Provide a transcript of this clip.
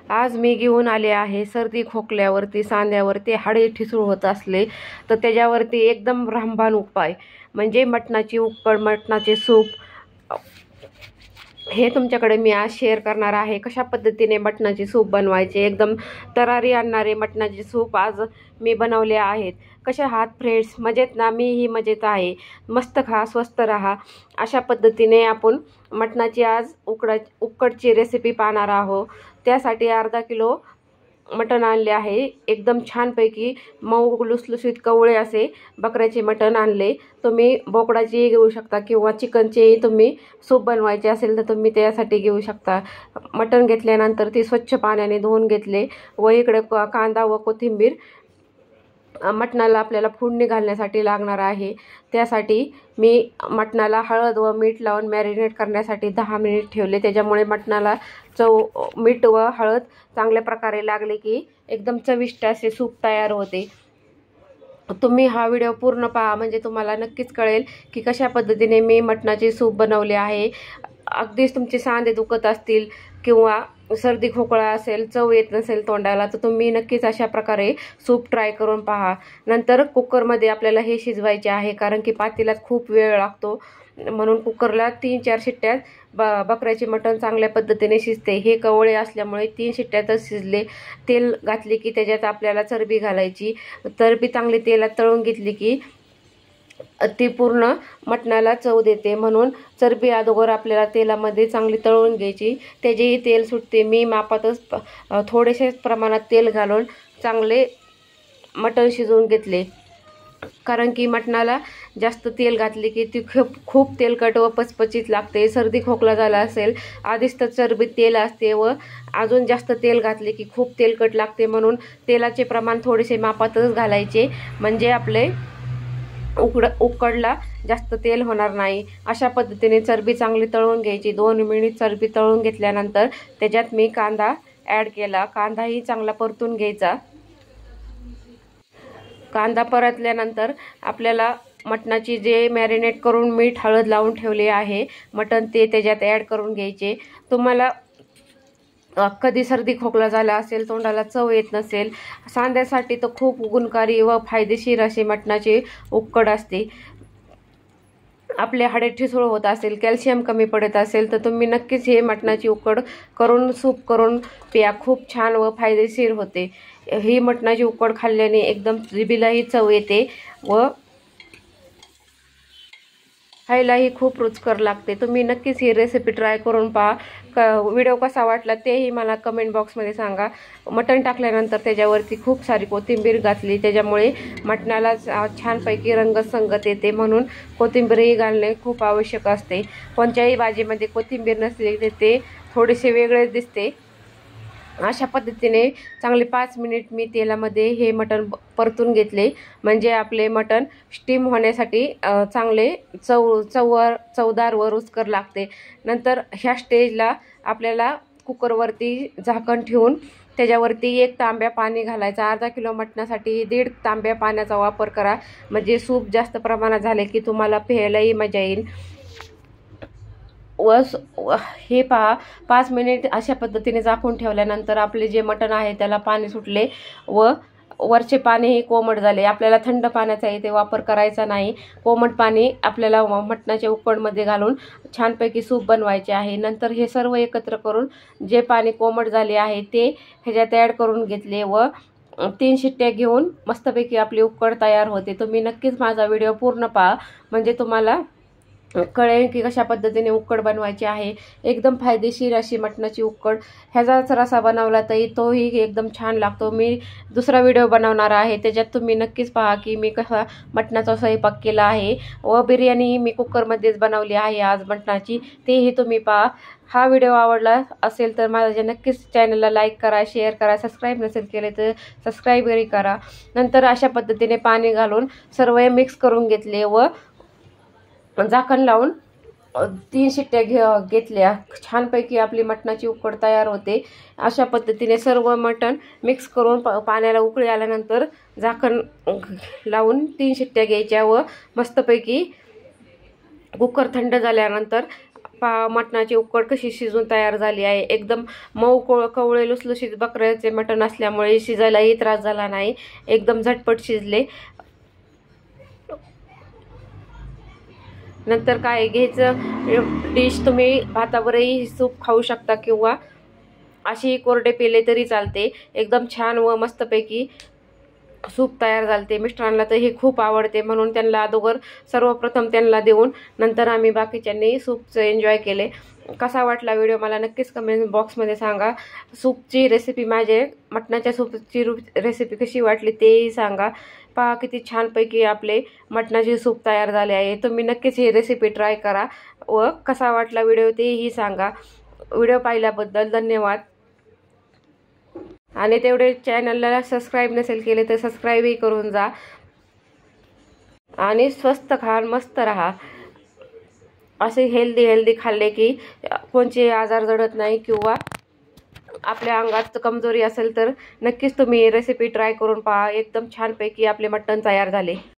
आज मी घेऊन आले आहे सर्दी खोकल्यावरती, सांध्यावरती हाडे ठिसूळ होत असले तर त्याच्यावरती एकदम रामबाण उपाय म्हणजे मटणाची उकड, मटणाचे सूप हे तुमच्याकडे मी आज शेअर करणार आहे। कशा पद्धतीने मटणाचे सूप बनवायचे, एकदम तरारी आणणारे मटणाचे सूप आज मी बनवले आहेत। कसे आहात फ्रेंड्स? मजेत ना? मीही मजेत आहे। मस्त खा, स्वस्त रहा, अशा पद्धतीने आपण मटणाची आज उकडची रेसिपी पाहणार आहोत। त्यासाठी अर्धा किलो मटण आणले आहे। एकदम छानपैकी मऊ लुसलुसीत कवळे असे बकऱ्याचे मटण आणले। तुम्ही बोकडाचे घेऊ शकता किंवा चिकनचे तुम्ही सूप बनवायचे असेल तर तुम्ही त्यासाठी घेऊ शकता। मटण घेतल्यानंतर ते स्वच्छ पाण्याने धुवून घेतले व इकडे कांदा व कोथिंबीर मटणाला आपल्याला फोडणी घालण्यासाठी लागणार आहे। त्यासाठी मी मटणाला हळद व मीठ लावून मॅरिनेट करण्यासाठी 10 मिनिट ठेवले। त्याच्यामुळे मटणाला मीठ व हळद चांगल्या प्रकारे लागले की एकदम चविष्ट असे सूप तयार होते। तुम्ही हा व्हिडिओ पूर्ण पहा म्हणजे तुम्हाला नक्कीच कळेल की कशा पद्धतीने मी मटणाचे सूप बनवले आहे। अगदीच तुमचे सांधे दुखत असतील किंवा सर्दी खोकला असेल, चव येत नसेल तोंडाला, तर तुम्ही नक्कीच अशा प्रकारे सूप ट्राय करून पहा। नंतर कुकरमध्ये आपल्याला हे शिजवायचे आहे कारण की पातेल्यात खूप वेळ लागतो, म्हणून कुकरला 3-4 शिट्ट्यात बकऱ्याचे मटण चांगल्या पद्धतीने शिजते। हे कवळे असल्यामुळे 3 शिट्ट्यातच शिजले। तेल घातले की त्याच्यात आपल्याला चरबी घालायची। चरबी चांगली तेलात तळून घेतली की ती पूर्ण मटणाला चव देते, म्हणून चरबी अगोदर आपल्याला तेलामध्ये चांगली तळून घ्यायची। त्याचेही तेल सुटते। मी मापातच थोडेसे प्रमाणात तेल घालून चांगले मटण शिजवून घेतले, कारण की मटणाला जास्त तेल घातले की ती खूप तेलकट व पचपचीत लागते। सर्दी खोकला झाला असेल, आधीच तर चरबीत तेल असते व अजून जास्त तेल घातले की खूप तेलकट लागते, म्हणून तेलाचे प्रमाण थोडेसे मापातच घालायचे म्हणजे आपले उकडला जास्त तेल होणार नाही। अशा पद्धतीने चरबी चांगली तळून घ्यायची। 2 मिनिट चरबी तळून घेतल्यानंतर त्याच्यात मी कांदा ॲड केला। कांदाही चांगला परतून घ्यायचा। कांदा परतल्यानंतर आपल्याला मटणाची जे मॅरिनेट करून मीठ हळद लावून ठेवले आहे मटण, ते त्याच्यात ॲड करून घ्यायचे। तुम्हाला कधी सर्दी खोकला झाला असेल, तोंडाला चव येत नसेल, सांध्यासाठी तर खूप गुणकारी व फायदेशीर असे मटणाचे उकड असते। आपले हाडे ठिसूळ होत असेल, कॅल्शियम कमी पडत असेल तर तुम्ही नक्कीच हे मटणाची उकड करून सूप करून प्या। खूप छान व फायदेशीर होते। ही मटणाची उकड खाल्ल्याने एकदम जिभेलाही चव येते व खायलाही खूप रुचकर लागते। तुम्ही नक्कीच ही रेसिपी ट्राय करून पहा। व्हिडिओ कसा वाटला तेही मला कमेंट बॉक्समध्ये सांगा। मटण टाकल्यानंतर त्याच्यावरती खूप सारी कोथिंबीर घातली, त्याच्यामुळे मटणाला छानपैकी रंगसंगत येते, म्हणून कोथिंबीरही घालणे खूप आवश्यक असते। कोणत्याही भाजीमध्ये कोथिंबीर नसली तर ते थोडेसे वेगळेच दिसते। अशा पद्धतीने चांगले 5 मिनिट मी तेलामध्ये हे मटण परतून घेतले म्हणजे आपले मटण स्टीम होण्यासाठी चांगले चवदार व रुचकर लागते। नंतर ह्या स्टेजला आपल्याला कुकरवरती झाकण ठेवून त्याच्यावरती 1 तांब्या पाणी घालायचा। अर्धा किलो मटणासाठी 1.5 तांब्या पाण्याचा वापर करा, म्हणजे सूप जास्त प्रमाणात झाले की तुम्हाला प्यायलाही मजा येईल। हे पहा 5 मिनिट अशा पद्धतीने झाकून ठेवल्यानंतर आपले जे मटण आहे त्याला पाणी सुटले व वरचे पाणीही कोमट झाले। आपल्याला थंड पाण्याचा इथे वापर करायचा नाही। कोमट पाणी आपल्याला मटणाच्या उकडमध्ये घालून छानपैकी सूप बनवायचे आहे। नंतर हे सर्व एकत्र करून जे पाणी कोमट झाले आहे ते ह्याच्यात ॲड करून घेतले व 3 शिट्ट्या घेऊन मस्तपैकी आपली उकड तयार होते। तुम्ही नक्कीच माझा व्हिडिओ पूर्ण पहा म्हणजे तुम्हाला कळेल की कशा पद्धतीने उकड बनवायची आहे। एकदम फायदेशीर अशी मटणाची उकड। ह्याचाच रसा बनवला तरी तोही एकदम छान लागतो। मी दुसरा व्हिडिओ बनवणार आहे, त्याच्यात तुम्ही नक्कीच पहा की मी कसा मटणाचा स्वयंपाक केला आहे व बिर्याणी मी कुकरमध्येच बनवली आहे आज मटणाची, तेही तुम्ही पहा। हा व्हिडिओ आवडला असेल तर माझ्या नक्कीच चॅनलला लाईक करा, शेअर करा, सबस्क्राईब नसेल केले तर सबस्क्राईबही करा। नंतर अशा पद्धतीने पाणी घालून सर्व मिक्स करून घेतले व झाकण लावून 3 शिट्ट्या घेतल्या। छानपैकी आपली मटणाची उकड तयार होते। अशा पद्धतीने सर्व मटण मिक्स करून पाण्याला उकळी आल्यानंतर झाकण लावून 3 शिट्ट्या घ्यायच्या व मस्तपैकी कुकर थंड झाल्यानंतर पहा मटणाची उकड कशी शिजून तयार झाली आहे. एकदम मऊ कवळे लुसलुशीत बकऱ्याचे मटण असल्यामुळे शिजायलाही त्रास झाला नाही. एकदम झटपट शिजले. नंतर काय घ्यायचं डिश, तुम्ही भातावरही सूप खाऊ शकता किंवा अशी कोरडे पेले तरी चालते. एकदम छान व मस्तपैकी सूप तयार झालते. मिस्टरांना तर हे खूप आवडते म्हणून त्यांना अगोदर सर्वप्रथम त्यांना देऊन नंतर आम्ही बाकीच्यांनी सूपचं एन्जॉय केले. कसा वाटला व्हिडिओ मला नक्कीच कमेंट बॉक्समध्ये सांगा. सूपची रेसिपी, माझे मटणाच्या सूपची रेसिपी कशी वाटली तेही सांगा. पहा किती छानपैकी आपले मटणाचे सूप तयार झाले आहे. तुम्ही नक्कीच ही रेसिपी ट्राय करा व कसा वाटला व्हिडिओ तेही सांगा. व्हिडिओ पाहिल्याबद्दल धन्यवाद. आणि तेवढे चॅनलला सबस्क्राईब नसेल केले तर सबस्क्राईबही करून जा. आणि स्वस्त खा, मस्त राहा. असे हेल्दी खाल्ले की कोणचे आजार जडत नाही किंवा आपल्या अंगात कमजोरी असेल तर नक्कीच तुम्ही रेसिपी ट्राय करून पहा. एकदम छानपैकी आपले मटण तयार झाले.